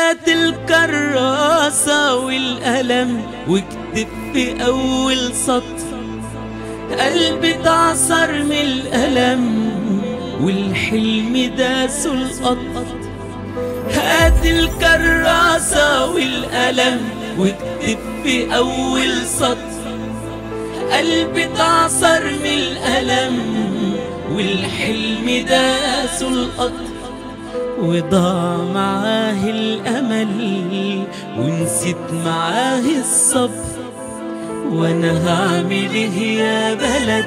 هات الكراسة والقلم واكتب في أول سطر. قلبي اتعصر من الألم والحلم داسه القطر. هات الكراسة والقلم واكتب في أول سطر. قلبي اتعصر من الألم والحلم داسه القطر. وضاع معاه الأمل ونسيت معاه الصبر. وانا هعمل ايه يا بلد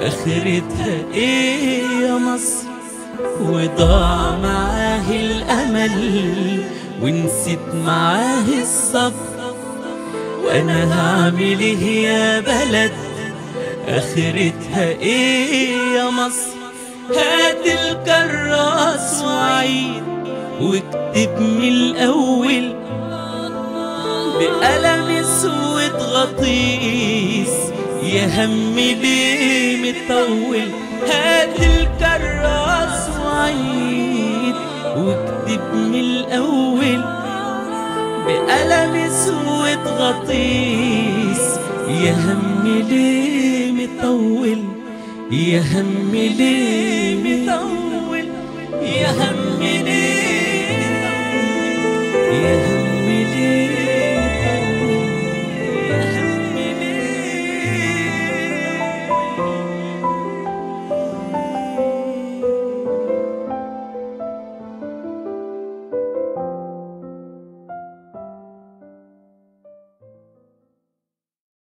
اخرتها ايه يا مصر؟ وضاع معاه الامل ونسيت معاه الصبر. وانا هعمل ايه يا بلد اخرتها ايه يا مصر؟ هات الكراس وعيد واكتب من الاول بقلم اسود غطيس. يا هم ليه مطول؟ هات الكراس وعيد واكتب من الاول بقلم اسود غطيس. يا هم ليه مطول؟ يا هم ليه مطول؟ يا هم